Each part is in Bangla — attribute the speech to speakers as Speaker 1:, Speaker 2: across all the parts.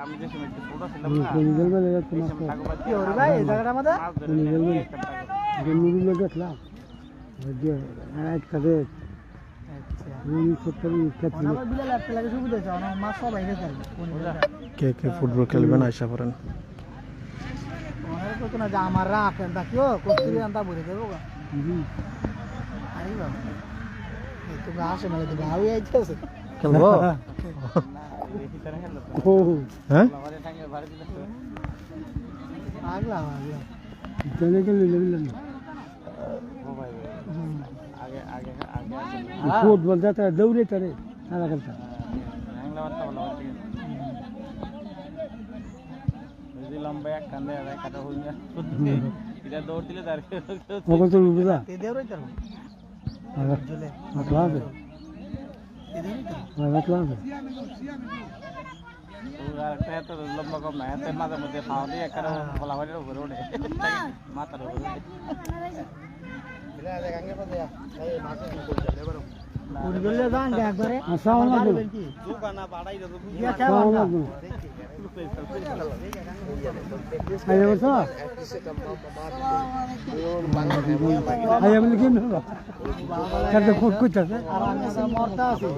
Speaker 1: আমি যে সময় ছোট ছিলাম না
Speaker 2: নিজের বেলা
Speaker 1: এই সময় টাকা
Speaker 3: কি হরি ভাই এই জায়গাটা আমাদের
Speaker 2: নিজের বেলা জন্মদিন দেখলাম এক কাজে
Speaker 4: কে কে ফুটবল খেলবেন আশা করেন
Speaker 3: আমার রাখেন তাকিও কস্তুরি আনতা বলে দেবো আরে বাবা তুমি আসে মানে তো ভাই আইতেছে
Speaker 4: খেলবো
Speaker 1: বেশি তারা খেললো
Speaker 4: হ্যাঁ
Speaker 1: আমাদের টাঙ্গে ভাড়া দিল
Speaker 3: আগলা
Speaker 2: চলে গেলে লেবেলেন
Speaker 1: ও ভাই আগে আগে আগে
Speaker 2: ফুটবল যাতে দৌড়ে তারে সারা করতে
Speaker 1: হ্যাংলা বার্তা ভালো হচ্ছে যদি লম্বা এক কান্দে আর কাটা হই না এটা দৌড় দিলে তার
Speaker 2: ওকে তো বুঝা
Speaker 3: তে দেও রই তার জলে
Speaker 2: মাতলা আছে
Speaker 3: তে দেও রই তার
Speaker 2: মাতলা আছে
Speaker 1: আর এত লম্বা কম না এত মাঝে মধ্যে খাওয়া দিয়ে একটা বলা হয় উপরে ওঠে মাথার উপরে ওঠে
Speaker 3: ফুটবলে যান একবারে
Speaker 2: আসসালামু আলাইকুম
Speaker 3: কি
Speaker 1: দোকানা বাড়াই দাও
Speaker 3: ইয়া
Speaker 2: আসসালামু
Speaker 3: খেলা
Speaker 2: আলাইকুম আইয়া বসো আইয়া বলি কি না কাটে ফুট কইতাছে
Speaker 3: আর আমি সব মরতা আছি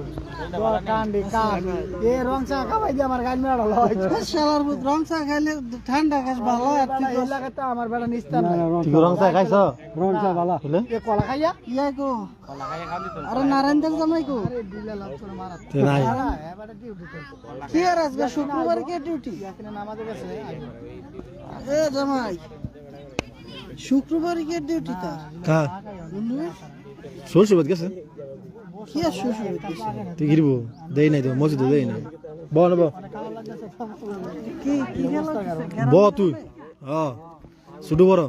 Speaker 3: কান্ডি কাক এ রং চা খাওয়াই দি আমার গাল মেড়া লয় শালার বুত রং চা খাইলে ঠান্ডা খাস ভালো আর তুই এই লাগাতে আমার বেড়া নিস্তার নাই
Speaker 4: ঠিক রং চা খাইছো
Speaker 2: রংসা বালা
Speaker 3: এ কলা খাইয়া ইয়া গো
Speaker 1: কলা খাইয়ে খাওয়া দিত
Speaker 3: আরে নারায়ণদের জামাই গো আরে দিলে লাভ করে মারা
Speaker 4: তে নাই
Speaker 3: এবারে ডিউটি কি আর আজকে শুক্রবার কে ডিউটি এখানে নামাজে গেছে এ জামাই শুক্রবার কে ডিউটি তার
Speaker 4: কা শ্বশুর গেছে
Speaker 3: কি আর শ্বশুর হইতেছে
Speaker 4: তুই গিরবো দেই নাই তো মসজিদ দেই নাই ব না ব
Speaker 3: কি কি খেলা
Speaker 4: ব তুই হ্যাঁ শুধু বড়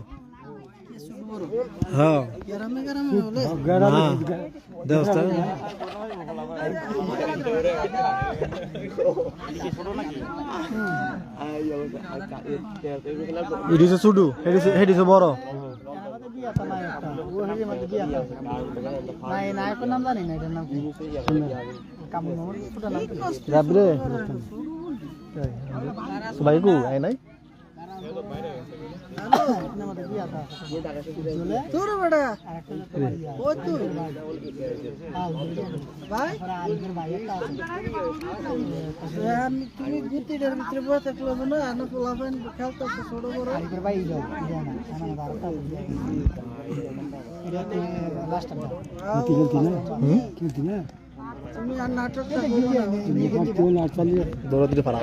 Speaker 4: হ্যাঁ
Speaker 3: গ্রামে গ্রামে হলে
Speaker 4: না দেবস্থা এডিসে শুধু এডিসে বড়
Speaker 3: নাই নাই কোন নাম জানি না এটার নাম কি কামুর ফুটা নাম কি
Speaker 4: যাবরে সবাই কো আই নাই
Speaker 3: তোর বেটা ও তুই ভাই আমি তুমি গুতিটার ভিতরে বসে থাকলো না আনা পোলাবেন খেলতেছে ছোট বড় ভাই যাও তুমি আর নাটকটা
Speaker 2: দৌড়াতে পারা